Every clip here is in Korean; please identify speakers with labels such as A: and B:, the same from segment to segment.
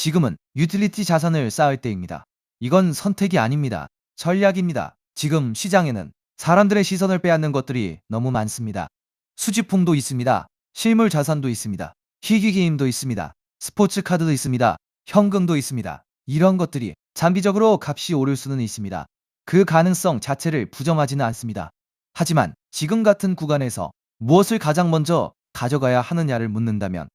A: 지금은 유틸리티 자산을 쌓을 때입니다. 이건 선택이 아닙니다. 전략입니다. 지금 시장에는 사람들의 시선을 빼앗는 것들이 너무 많습니다. 수집품도 있습니다. 실물 자산도 있습니다. 희귀 게임도 있습니다. 스포츠 카드도 있습니다. 현금도 있습니다. 이런 것들이 장기적으로 값이 오를 수는 있습니다. 그 가능성 자체를 부정하지는 않습니다. 하지만 지금 같은 구간에서 무엇을 가장 먼저 가져가야 하느냐를 묻는다면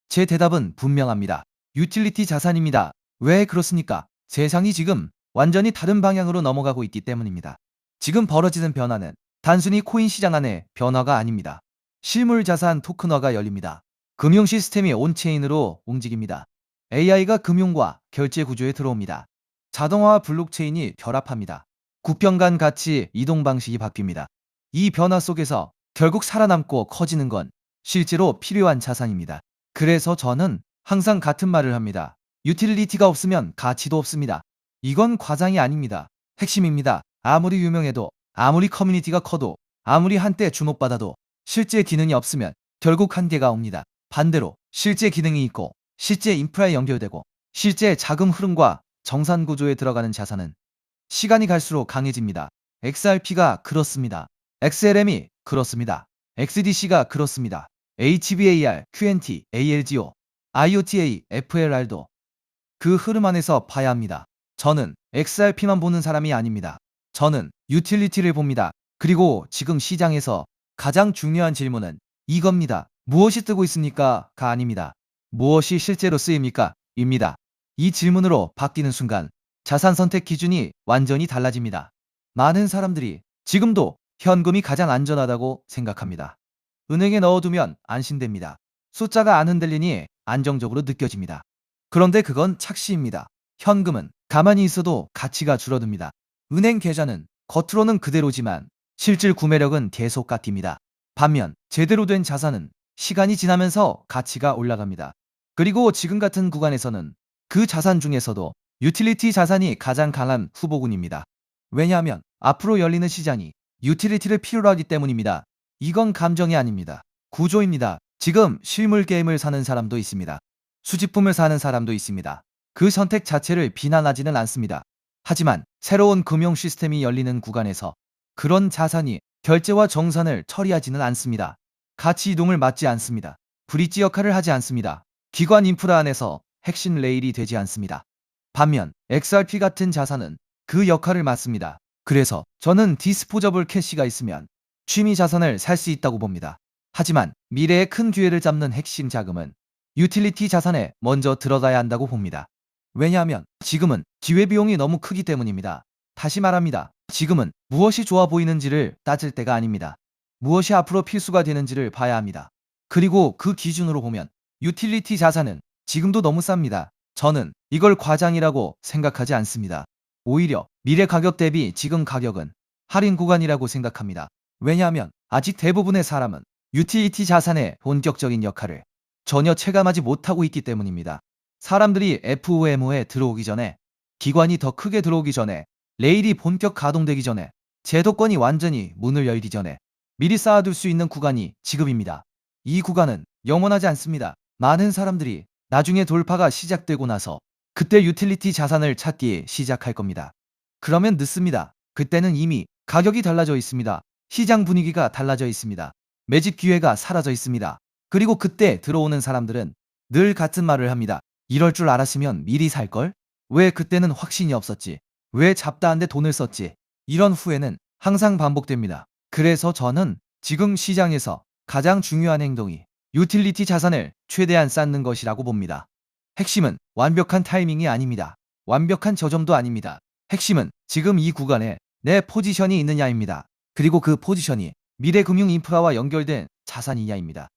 A: 제 대답은 분명합니다. 유틸리티 자산입니다. 왜 그렇습니까? 세상이 지금 완전히 다른 방향으로 넘어가고 있기 때문입니다. 지금 벌어지는 변화는 단순히 코인 시장 안의 변화가 아닙니다. 실물 자산 토큰화가 열립니다. 금융 시스템이 온체인으로 움직입니다. AI가 금융과 결제 구조에 들어옵니다. 자동화와 블록체인이 결합합니다. 국경 간 가치 이동 방식이 바뀝니다. 이 변화 속에서 결국 살아남고 커지는 건 실제로 필요한 자산입니다. 그래서 저는 항상 같은 말을 합니다. 유틸리티가 없으면 가치도 없습니다. 이건 과장이 아닙니다. 핵심입니다. 아무리 유명해도, 아무리 커뮤니티가 커도, 아무리 한때 주목받아도 실제 기능이 없으면 결국 한계가 옵니다. 반대로 실제 기능이 있고 실제 인프라에 연결되고 실제 자금 흐름과 정산 구조에 들어가는 자산은 시간이 갈수록 강해집니다. XRP가 그렇습니다. XLM이 그렇습니다. XDC가 그렇습니다. HBAR, QNT, ALGO, IOTA, FLR도 그 흐름 안에서 봐야 합니다. 저는 XRP만 보는 사람이 아닙니다. 저는 유틸리티를 봅니다. 그리고 지금 시장에서 가장 중요한 질문은 이겁니다. 무엇이 뜨고 있습니까?가 아닙니다. 무엇이 실제로 쓰입니까? 입니다. 이 질문으로 바뀌는 순간 자산 선택 기준이 완전히 달라집니다. 많은 사람들이 지금도 현금이 가장 안전하다고 생각합니다. 은행에 넣어두면 안심됩니다. 숫자가 안 흔들리니 안정적으로 느껴집니다. 그런데 그건 착시입니다. 현금은 가만히 있어도 가치가 줄어듭니다. 은행 계좌는 겉으로는 그대로지만 실질 구매력은 계속 깎입니다. 반면 제대로 된 자산은 시간이 지나면서 가치가 올라갑니다. 그리고 지금 같은 구간에서는 그 자산 중에서도 유틸리티 자산이 가장 강한 후보군입니다. 왜냐하면 앞으로 열리는 시장이 유틸리티를 필요로 하기 때문입니다. 이건 감정이 아닙니다. 구조입니다. 지금 실물 게임을 사는 사람도 있습니다. 수집품을 사는 사람도 있습니다. 그 선택 자체를 비난하지는 않습니다. 하지만 새로운 금융 시스템이 열리는 구간에서 그런 자산이 결제와 정산을 처리하지는 않습니다. 가치 이동을 막지 않습니다. 브릿지 역할을 하지 않습니다. 기관 인프라 안에서 핵심 레일이 되지 않습니다. 반면 XRP 같은 자산은 그 역할을 맡습니다. 그래서 저는 디스포저블 캐시가 있으면 취미 자산을 살 수 있다고 봅니다. 하지만 미래의 큰 기회를 잡는 핵심 자금은 유틸리티 자산에 먼저 들어가야 한다고 봅니다. 왜냐하면 지금은 기회비용이 너무 크기 때문입니다. 다시 말합니다. 지금은 무엇이 좋아 보이는지를 따질 때가 아닙니다. 무엇이 앞으로 필수가 되는지를 봐야 합니다. 그리고 그 기준으로 보면 유틸리티 자산은 지금도 너무 쌉니다. 저는 이걸 과장이라고 생각하지 않습니다. 오히려 미래 가격 대비 지금 가격은 할인 구간이라고 생각합니다. 왜냐하면 아직 대부분의 사람은 유틸리티 자산의 본격적인 역할을 전혀 체감하지 못하고 있기 때문입니다. 사람들이 FOMO에 들어오기 전에, 기관이 더 크게 들어오기 전에, 레일이 본격 가동되기 전에, 제도권이 완전히 문을 열기 전에 미리 쌓아둘 수 있는 구간이 지금입니다. 이 구간은 영원하지 않습니다. 많은 사람들이 나중에 돌파가 시작되고 나서 그때 유틸리티 자산을 찾기 시작할 겁니다. 그러면 늦습니다. 그때는 이미 가격이 달라져 있습니다. 시장 분위기가 달라져 있습니다. 매집 기회가 사라져 있습니다. 그리고 그때 들어오는 사람들은 늘 같은 말을 합니다. 이럴 줄 알았으면 미리 살걸? 왜 그때는 확신이 없었지? 왜 잡다한데 돈을 썼지? 이런 후회는 항상 반복됩니다. 그래서 저는 지금 시장에서 가장 중요한 행동이 유틸리티 자산을 최대한 쌓는 것이라고 봅니다. 핵심은 완벽한 타이밍이 아닙니다. 완벽한 저점도 아닙니다. 핵심은 지금 이 구간에 내 포지션이 있느냐입니다. 그리고 그 포지션이 미래 금융 인프라와 연결된 자산이냐입니다.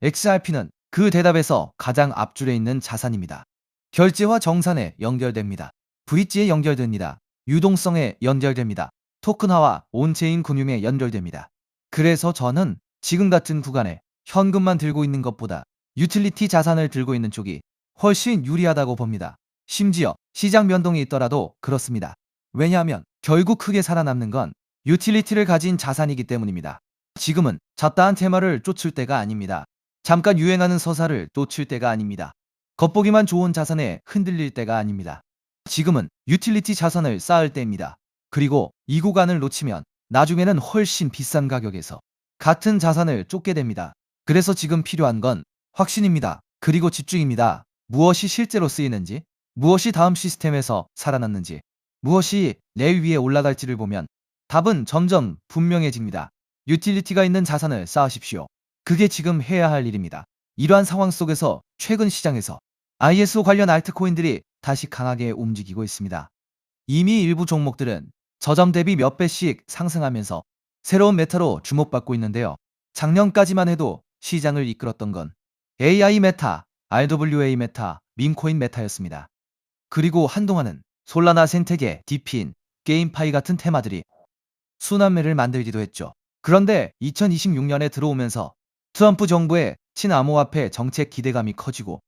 A: XRP는 그 대답에서 가장 앞줄에 있는 자산입니다. 결제와 정산에 연결됩니다. 브릿지에 연결됩니다. 유동성에 연결됩니다. 토큰화와 온체인 금융에 연결됩니다. 그래서 저는 지금 같은 구간에 현금만 들고 있는 것보다 유틸리티 자산을 들고 있는 쪽이 훨씬 유리하다고 봅니다. 심지어 시장 변동이 있더라도 그렇습니다. 왜냐하면 결국 크게 살아남는 건 유틸리티를 가진 자산이기 때문입니다. 지금은 잡다한 테마를 쫓을 때가 아닙니다. 잠깐 유행하는 서사를 쫓을 때가 아닙니다. 겉보기만 좋은 자산에 흔들릴 때가 아닙니다. 지금은 유틸리티 자산을 쌓을 때입니다. 그리고 이 구간을 놓치면 나중에는 훨씬 비싼 가격에서 같은 자산을 쫓게 됩니다. 그래서 지금 필요한 건 확신입니다. 그리고 집중입니다. 무엇이 실제로 쓰이는지, 무엇이 다음 시스템에서 살아났는지, 무엇이 레일 위에 올라갈지를 보면 답은 점점 분명해집니다. 유틸리티가 있는 자산을 쌓으십시오. 그게 지금 해야 할 일입니다. 이러한 상황 속에서 최근 시장에서 ISO 관련 알트코인들이 다시 강하게 움직이고 있습니다. 이미 일부 종목들은 저점 대비 몇 배씩 상승하면서 새로운 메타로 주목받고 있는데요. 작년까지만 해도 시장을 이끌었던 건 AI 메타, RWA 메타, 밈코인 메타였습니다. 그리고 한동안은 솔라나 생태계, 디핀, 게임파이 같은 테마들이 순환매를 만들기도 했죠. 그런데 2026년에 들어오면서 트럼프 정부의 친암호화폐 정책 기대감이 커지고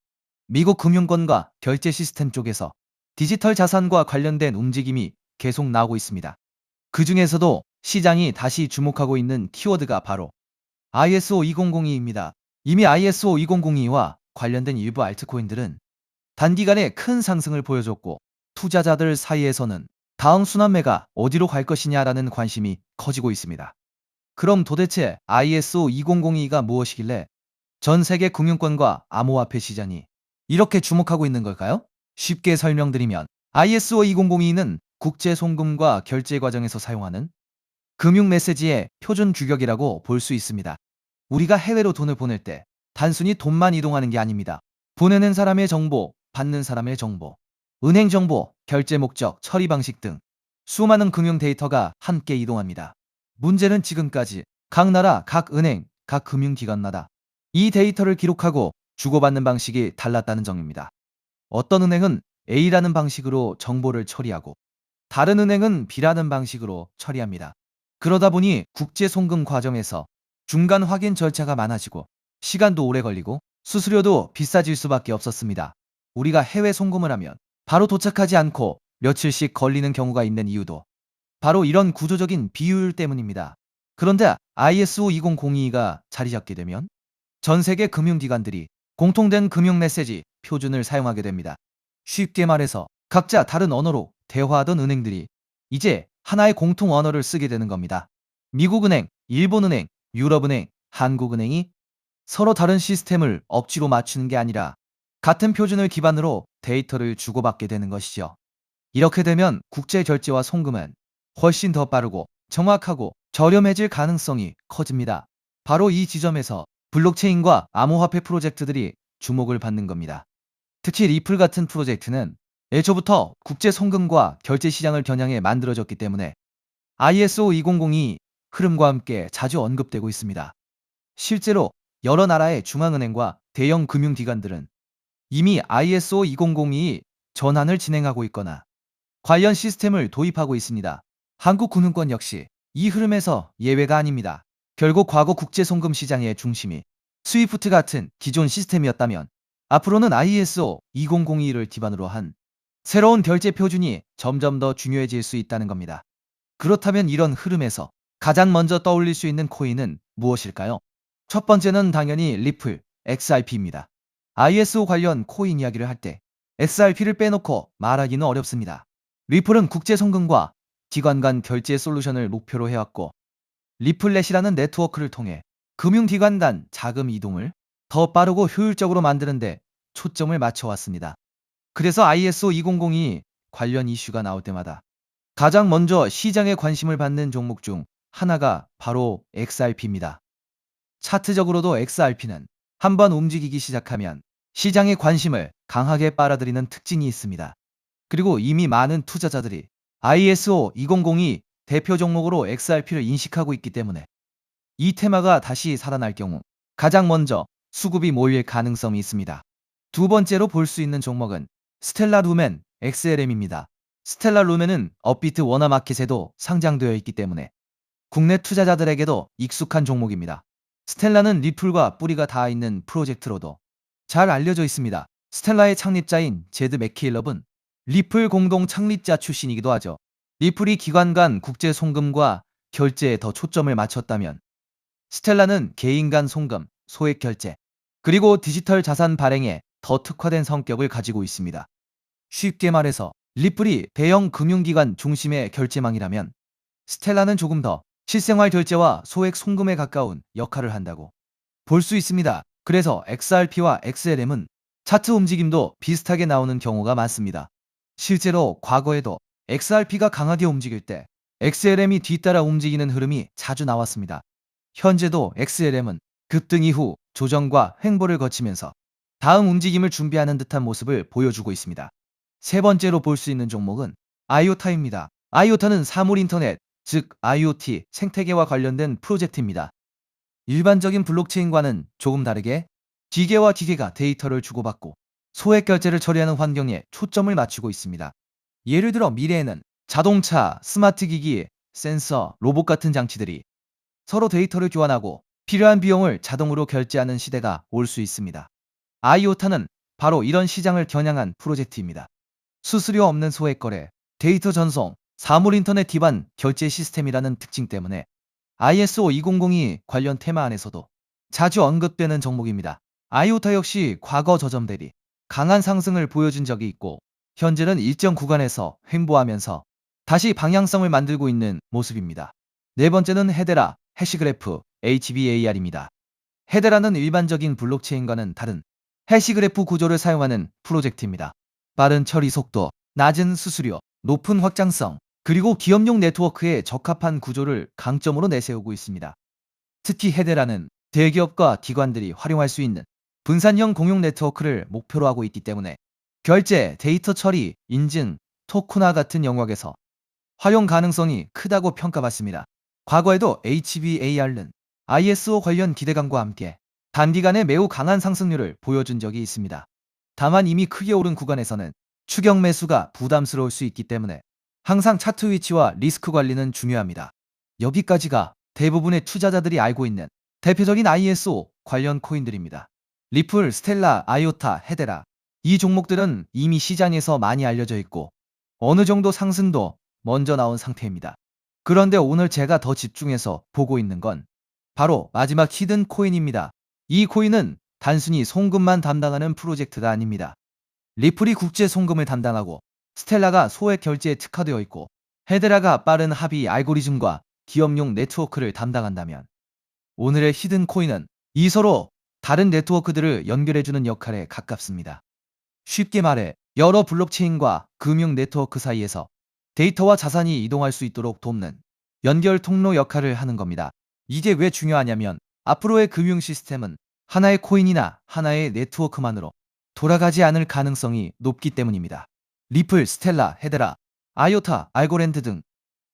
A: 미국 금융권과 결제 시스템 쪽에서 디지털 자산과 관련된 움직임이 계속 나오고 있습니다. 그 중에서도 시장이 다시 주목하고 있는 키워드가 바로 ISO 2002입니다. 이미 ISO 2002와 관련된 일부 알트코인들은 단기간에 큰 상승을 보여줬고 투자자들 사이에서는 다음 순환매가 어디로 갈 것이냐라는 관심이 커지고 있습니다. 그럼 도대체 ISO 2002가 무엇이길래 전 세계 금융권과 암호화폐 시장이 이렇게 주목하고 있는 걸까요? 쉽게 설명드리면 ISO 2002는 국제 송금과 결제 과정에서 사용하는 금융 메시지의 표준 규격이라고 볼 수 있습니다. 우리가 해외로 돈을 보낼 때 단순히 돈만 이동하는 게 아닙니다. 보내는 사람의 정보, 받는 사람의 정보, 은행 정보, 결제 목적, 처리 방식 등 수많은 금융 데이터가 함께 이동합니다. 문제는 지금까지 각 나라, 각 은행, 각 금융기관마다 이 데이터를 기록하고 주고받는 방식이 달랐다는 점입니다. 어떤 은행은 A라는 방식으로 정보를 처리하고 다른 은행은 B라는 방식으로 처리합니다. 그러다 보니 국제 송금 과정에서 중간 확인 절차가 많아지고 시간도 오래 걸리고 수수료도 비싸질 수밖에 없었습니다. 우리가 해외 송금을 하면 바로 도착하지 않고 며칠씩 걸리는 경우가 있는 이유도 바로 이런 구조적인 비효율 때문입니다. 그런데 ISO 2002가 자리 잡게 되면 전 세계 금융기관들이 공통된 금융 메시지 표준을 사용하게 됩니다. 쉽게 말해서 각자 다른 언어로 대화하던 은행들이 이제 하나의 공통 언어를 쓰게 되는 겁니다. 미국은행, 일본은행, 유럽은행, 한국은행이 서로 다른 시스템을 억지로 맞추는 게 아니라 같은 표준을 기반으로 데이터를 주고받게 되는 것이죠. 이렇게 되면 국제 결제와 송금은 훨씬 더 빠르고 정확하고 저렴해질 가능성이 커집니다. 바로 이 지점에서 블록체인과 암호화폐 프로젝트들이 주목을 받는 겁니다. 특히 리플 같은 프로젝트는 애초부터 국제 송금과 결제 시장을 겨냥해 만들어졌기 때문에 ISO 2002 흐름과 함께 자주 언급되고 있습니다. 실제로 여러 나라의 중앙은행과 대형 금융기관들은 이미 ISO 2002 전환을 진행하고 있거나 관련 시스템을 도입하고 있습니다. 한국금융권 역시 이 흐름에서 예외가 아닙니다. 결국 과거 국제송금 시장의 중심이 스위프트 같은 기존 시스템이었다면 앞으로는 ISO 2002를 기반으로 한 새로운 결제 표준이 점점 더 중요해질 수 있다는 겁니다. 그렇다면 이런 흐름에서 가장 먼저 떠올릴 수 있는 코인은 무엇일까요? 첫 번째는 당연히 리플, XRP입니다. ISO 관련 코인 이야기를 할 때 XRP를 빼놓고 말하기는 어렵습니다. 리플은 국제 송금과 기관 간 결제 솔루션을 목표로 해왔고 리플렛이라는 네트워크를 통해 금융기관 간 자금 이동을 더 빠르고 효율적으로 만드는데 초점을 맞춰왔습니다. 그래서 ISO 2002 관련 이슈가 나올 때마다 가장 먼저 시장의 관심을 받는 종목 중 하나가 바로 XRP입니다. 차트적으로도 XRP는 한번 움직이기 시작하면 시장의 관심을 강하게 빨아들이는 특징이 있습니다. 그리고 이미 많은 투자자들이 ISO 2002 대표 종목으로 XRP를 인식하고 있기 때문에 이 테마가 다시 살아날 경우 가장 먼저 수급이 몰릴 가능성이 있습니다. 두 번째로 볼 수 있는 종목은 스텔라 루멘 XLM입니다. 스텔라 루멘은 업비트 워너마켓에도 상장되어 있기 때문에 국내 투자자들에게도 익숙한 종목입니다. 스텔라는 리플과 뿌리가 닿아 있는 프로젝트로도 잘 알려져 있습니다. 스텔라의 창립자인 제드 맥케일럽은 리플 공동 창립자 출신이기도 하죠. 리플이 기관 간 국제 송금과 결제에 더 초점을 맞췄다면 스텔라는 개인 간 송금, 소액 결제, 그리고 디지털 자산 발행에 더 특화된 성격을 가지고 있습니다. 쉽게 말해서 리플이 대형 금융기관 중심의 결제망이라면 스텔라는 조금 더 실생활 결제와 소액 송금에 가까운 역할을 한다고 볼 수 있습니다. 그래서 XRP와 XLM은 차트 움직임도 비슷하게 나오는 경우가 많습니다. 실제로 과거에도 XRP가 강하게 움직일 때 XLM이 뒤따라 움직이는 흐름이 자주 나왔습니다. 현재도 XLM은 급등 이후 조정과 횡보를 거치면서 다음 움직임을 준비하는 듯한 모습을 보여주고 있습니다. 세 번째로 볼 수 있는 종목은 아이오타입니다. 아이오타는 사물 인터넷, 즉 IoT 생태계와 관련된 프로젝트입니다. 일반적인 블록체인과는 조금 다르게 기계와 기계가 데이터를 주고받고 소액 결제를 처리하는 환경에 초점을 맞추고 있습니다. 예를 들어 미래에는 자동차, 스마트 기기, 센서, 로봇 같은 장치들이 서로 데이터를 교환하고 필요한 비용을 자동으로 결제하는 시대가 올 수 있습니다. 아이오타는 바로 이런 시장을 겨냥한 프로젝트입니다. 수수료 없는 소액 거래, 데이터 전송, 사물 인터넷 기반 결제 시스템이라는 특징 때문에 ISO 2002 관련 테마 안에서도 자주 언급되는 종목입니다. 아이오타 역시 과거 저점 대비 강한 상승을 보여준 적이 있고 현재는 일정 구간에서 횡보하면서 다시 방향성을 만들고 있는 모습입니다. 네 번째는 헤데라, 해시그래프, HBAR입니다. 헤데라는 일반적인 블록체인과는 다른 해시그래프 구조를 사용하는 프로젝트입니다. 빠른 처리 속도, 낮은 수수료, 높은 확장성, 그리고 기업용 네트워크에 적합한 구조를 강점으로 내세우고 있습니다. 특히 헤데라는 대기업과 기관들이 활용할 수 있는 분산형 공용 네트워크를 목표로 하고 있기 때문에 결제, 데이터 처리, 인증, 토큰화 같은 영역에서 활용 가능성이 크다고 평가받습니다. 과거에도 HBAR는 ISO 관련 기대감과 함께 단기간에 매우 강한 상승률을 보여준 적이 있습니다. 다만 이미 크게 오른 구간에서는 추격 매수가 부담스러울 수 있기 때문에 항상 차트 위치와 리스크 관리는 중요합니다. 여기까지가 대부분의 투자자들이 알고 있는 대표적인 ISO 관련 코인들입니다. 리플, 스텔라, 아이오타, 헤데라. 이 종목들은 이미 시장에서 많이 알려져 있고 어느 정도 상승도 먼저 나온 상태입니다. 그런데 오늘 제가 더 집중해서 보고 있는 건 바로 마지막 히든 코인입니다. 이 코인은 단순히 송금만 담당하는 프로젝트가 아닙니다. 리플이 국제 송금을 담당하고 스텔라가 소액 결제에 특화되어 있고 헤데라가 빠른 합의 알고리즘과 기업용 네트워크를 담당한다면 오늘의 히든 코인은 이 서로 다른 네트워크들을 연결해주는 역할에 가깝습니다. 쉽게 말해 여러 블록체인과 금융 네트워크 사이에서 데이터와 자산이 이동할 수 있도록 돕는 연결 통로 역할을 하는 겁니다. 이게 왜 중요하냐면 앞으로의 금융 시스템은 하나의 코인이나 하나의 네트워크만으로 돌아가지 않을 가능성이 높기 때문입니다. 리플, 스텔라, 헤데라, 아이오타, 알고랜드 등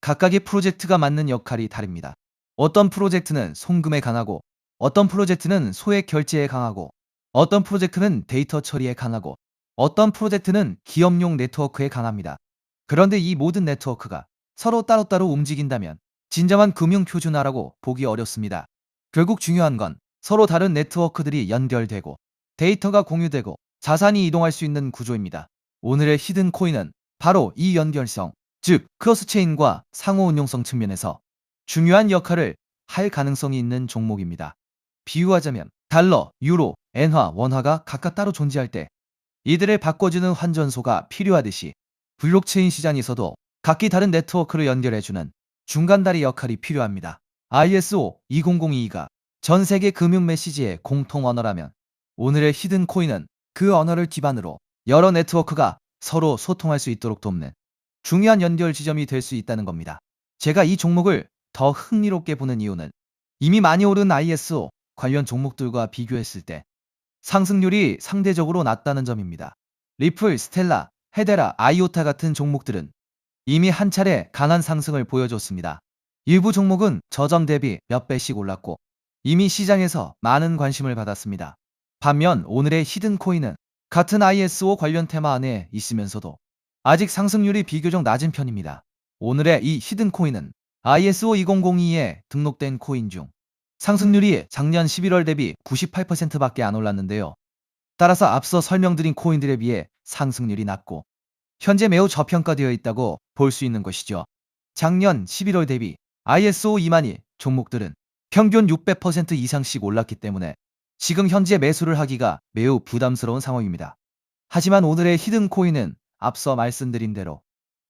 A: 각각의 프로젝트가 맡는 역할이 다릅니다. 어떤 프로젝트는 송금에 강하고 어떤 프로젝트는 소액 결제에 강하고 어떤 프로젝트는 데이터 처리에 강하고 어떤 프로젝트는 기업용 네트워크에 강합니다. 그런데 이 모든 네트워크가 서로 따로따로 움직인다면 진정한 금융 표준화라고 보기 어렵습니다. 결국 중요한 건 서로 다른 네트워크들이 연결되고 데이터가 공유되고 자산이 이동할 수 있는 구조입니다. 오늘의 히든 코인은 바로 이 연결성, 즉 크로스체인과 상호 운용성 측면에서 중요한 역할을 할 가능성이 있는 종목입니다. 비유하자면 달러, 유로, 엔화, 원화가 각각 따로 존재할 때 이들을 바꿔주는 환전소가 필요하듯이 블록체인 시장에서도 각기 다른 네트워크를 연결해주는 중간다리 역할이 필요합니다. ISO 2002가 전 세계 금융 메시지의 공통 언어라면 오늘의 히든 코인은 그 언어를 기반으로 여러 네트워크가 서로 소통할 수 있도록 돕는 중요한 연결 지점이 될 수 있다는 겁니다. 제가 이 종목을 더 흥미롭게 보는 이유는 이미 많이 오른 ISO 관련 종목들과 비교했을 때 상승률이 상대적으로 낮다는 점입니다. 리플, 스텔라, 헤데라, 아이오타 같은 종목들은 이미 한 차례 강한 상승을 보여줬습니다. 일부 종목은 저점 대비 몇 배씩 올랐고 이미 시장에서 많은 관심을 받았습니다. 반면 오늘의 히든 코인은 같은 ISO 관련 테마 안에 있으면서도 아직 상승률이 비교적 낮은 편입니다. 오늘의 이 히든 코인은 ISO 2002에 등록된 코인 중 상승률이 작년 11월 대비 98%밖에 안 올랐는데요. 따라서 앞서 설명드린 코인들에 비해 상승률이 낮고 현재 매우 저평가되어 있다고 볼 수 있는 것이죠. 작년 11월 대비 ISO 2만이 종목들은 평균 600% 이상씩 올랐기 때문에 지금 현재 매수를 하기가 매우 부담스러운 상황입니다. 하지만 오늘의 히든 코인은 앞서 말씀드린 대로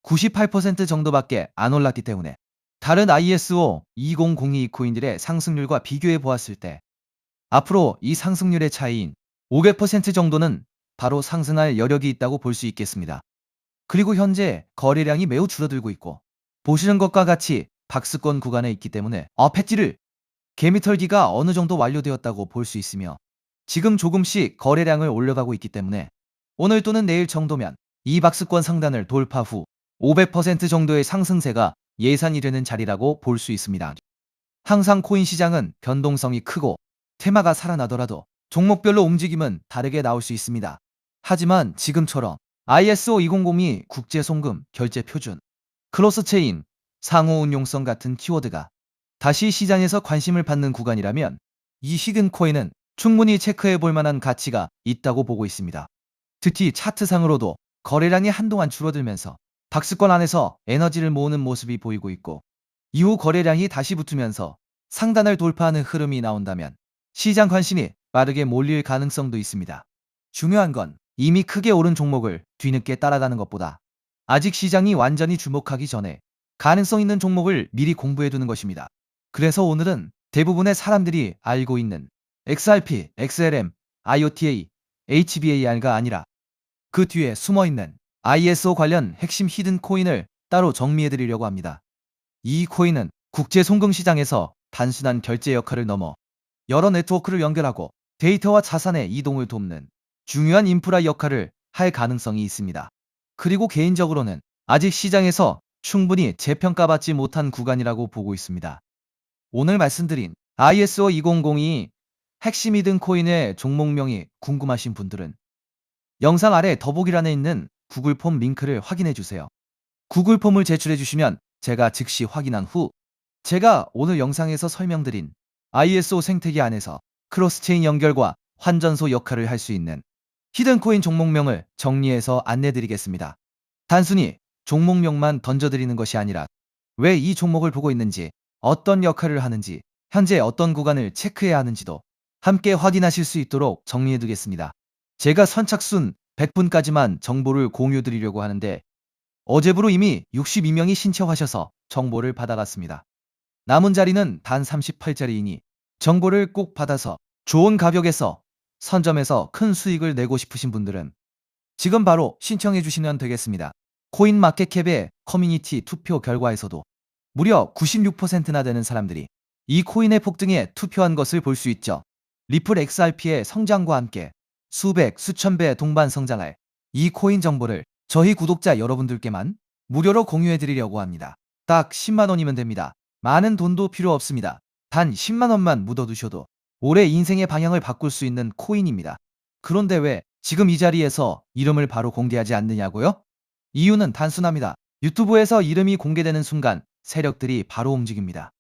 A: 98% 정도밖에 안 올랐기 때문에 다른 ISO 2002 코인들의 상승률과 비교해 보았을 때 앞으로 이 상승률의 차이인 500% 정도는 바로 상승할 여력이 있다고 볼 수 있겠습니다. 그리고 현재 거래량이 매우 줄어들고 있고 보시는 것과 같이 박스권 구간에 있기 때문에 패지를 개미털기가 어느 정도 완료되었다고 볼 수 있으며 지금 조금씩 거래량을 올려가고 있기 때문에 오늘 또는 내일 정도면 이 박스권 상단을 돌파 후 500% 정도의 상승세가 예상이 되는 자리라고 볼 수 있습니다. 항상 코인 시장은 변동성이 크고 테마가 살아나더라도 종목별로 움직임은 다르게 나올 수 있습니다. 하지만 지금처럼 ISO 2002 국제송금, 결제표준, 크로스체인, 상호운용성 같은 키워드가 다시 시장에서 관심을 받는 구간이라면 이 히든 코인은 충분히 체크해 볼 만한 가치가 있다고 보고 있습니다. 특히 차트상으로도 거래량이 한동안 줄어들면서 박스권 안에서 에너지를 모으는 모습이 보이고 있고 이후 거래량이 다시 붙으면서 상단을 돌파하는 흐름이 나온다면 시장 관심이 빠르게 몰릴 가능성도 있습니다. 중요한 건 이미 크게 오른 종목을 뒤늦게 따라가는 것보다 아직 시장이 완전히 주목하기 전에 가능성 있는 종목을 미리 공부해 두는 것입니다. 그래서 오늘은 대부분의 사람들이 알고 있는 XRP, XLM, IOTA, HBAR가 아니라 그 뒤에 숨어있는 ISO 관련 핵심 히든 코인을 따로 정리해 드리려고 합니다. 이 코인은 국제 송금 시장에서 단순한 결제 역할을 넘어 여러 네트워크를 연결하고 데이터와 자산의 이동을 돕는 중요한 인프라 역할을 할 가능성이 있습니다. 그리고 개인적으로는 아직 시장에서 충분히 재평가받지 못한 구간이라고 보고 있습니다. 오늘 말씀드린 ISO 2002 핵심 히든 코인의 종목명이 궁금하신 분들은 영상 아래 더보기란에 있는 구글 폼 링크를 확인해 주세요. 구글 폼을 제출해 주시면 제가 즉시 확인한 후 제가 오늘 영상에서 설명드린 ISO 생태계 안에서 크로스체인 연결과 환전소 역할을 할 수 있는 히든코인 종목명을 정리해서 안내드리겠습니다. 단순히 종목명만 던져드리는 것이 아니라 왜 이 종목을 보고 있는지, 어떤 역할을 하는지, 현재 어떤 구간을 체크해야 하는지도 함께 확인하실 수 있도록 정리해두겠습니다. 제가 선착순 100분까지만 정보를 공유드리려고 하는데 어제부로 이미 62명이 신청하셔서 정보를 받아갔습니다. 남은 자리는 단 38자리이니 정보를 꼭 받아서 좋은 가격에서 선점해서 큰 수익을 내고 싶으신 분들은 지금 바로 신청해 주시면 되겠습니다. 코인마켓캡의 커뮤니티 투표 결과에서도 무려 96%나 되는 사람들이 이 코인의 폭등에 투표한 것을 볼 수 있죠. 리플 XRP의 성장과 함께 수백, 수천 배 동반 성장할 이 코인 정보를 저희 구독자 여러분들께만 무료로 공유해 드리려고 합니다. 딱 10만 원이면 됩니다. 많은 돈도 필요 없습니다. 단 10만 원만 묻어두셔도 올해 인생의 방향을 바꿀 수 있는 코인입니다. 그런데 왜 지금 이 자리에서 이름을 바로 공개하지 않느냐고요? 이유는 단순합니다. 유튜브에서 이름이 공개되는 순간 세력들이 바로 움직입니다.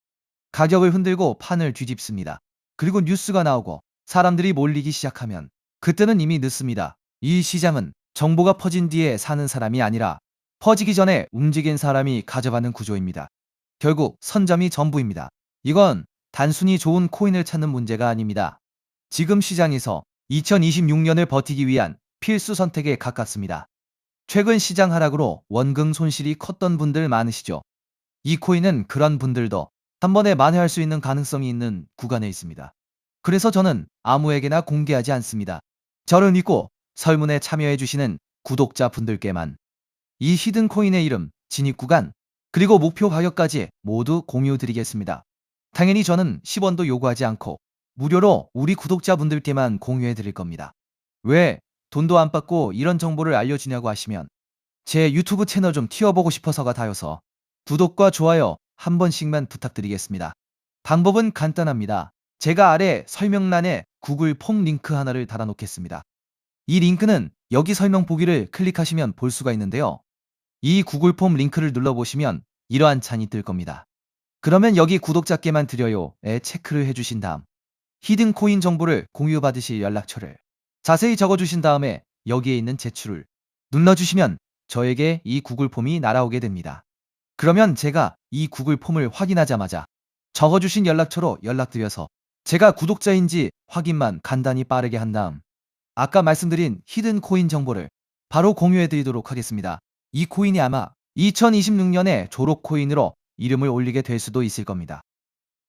A: 가격을 흔들고 판을 뒤집습니다. 그리고 뉴스가 나오고 사람들이 몰리기 시작하면 그때는 이미 늦습니다. 이 시장은 정보가 퍼진 뒤에 사는 사람이 아니라 퍼지기 전에 움직인 사람이 가져가는 구조입니다. 결국 선점이 전부입니다. 이건 단순히 좋은 코인을 찾는 문제가 아닙니다. 지금 시장에서 2026년을 버티기 위한 필수 선택에 가깝습니다. 최근 시장 하락으로 원금 손실이 컸던 분들 많으시죠? 이 코인은 그런 분들도 한 번에 만회할 수 있는 가능성이 있는 구간에 있습니다. 그래서 저는 아무에게나 공개하지 않습니다. 저를 믿고 설문에 참여해주시는 구독자분들께만 이 히든 코인의 이름, 진입 구간, 그리고 목표 가격까지 모두 공유드리겠습니다. 당연히 저는 10원도 요구하지 않고 무료로 우리 구독자분들께만 공유해 드릴 겁니다. 왜 돈도 안 받고 이런 정보를 알려주냐고 하시면 제 유튜브 채널 좀 튀어보고 싶어서가 다여서 구독과 좋아요 한 번씩만 부탁드리겠습니다. 방법은 간단합니다. 제가 아래 설명란에 구글 폼 링크 하나를 달아놓겠습니다. 이 링크는 여기 설명 보기를 클릭하시면 볼 수가 있는데요. 이 구글 폼 링크를 눌러보시면 이러한 창이 뜰 겁니다. 그러면 여기 구독자께만 드려요에 체크를 해주신 다음 히든 코인 정보를 공유받으실 연락처를 자세히 적어주신 다음에 여기에 있는 제출을 눌러주시면 저에게 이 구글 폼이 날아오게 됩니다. 그러면 제가 이 구글 폼을 확인하자마자 적어주신 연락처로 연락드려서 제가 구독자인지 확인만 간단히 빠르게 한 다음 아까 말씀드린 히든 코인 정보를 바로 공유해 드리도록 하겠습니다. 이 코인이 아마 2026년에 졸업 코인으로 이름을 올리게 될 수도 있을 겁니다.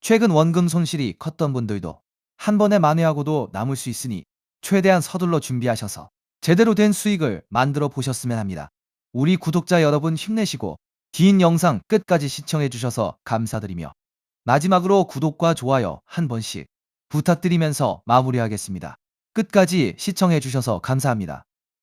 A: 최근 원금 손실이 컸던 분들도 한 번에 만회하고도 남을 수 있으니 최대한 서둘러 준비하셔서 제대로 된 수익을 만들어 보셨으면 합니다. 우리 구독자 여러분 힘내시고 긴 영상 끝까지 시청해 주셔서 감사드리며 마지막으로 구독과 좋아요 한 번씩 부탁드리면서 마무리하겠습니다. 끝까지 시청해 주셔서 감사합니다.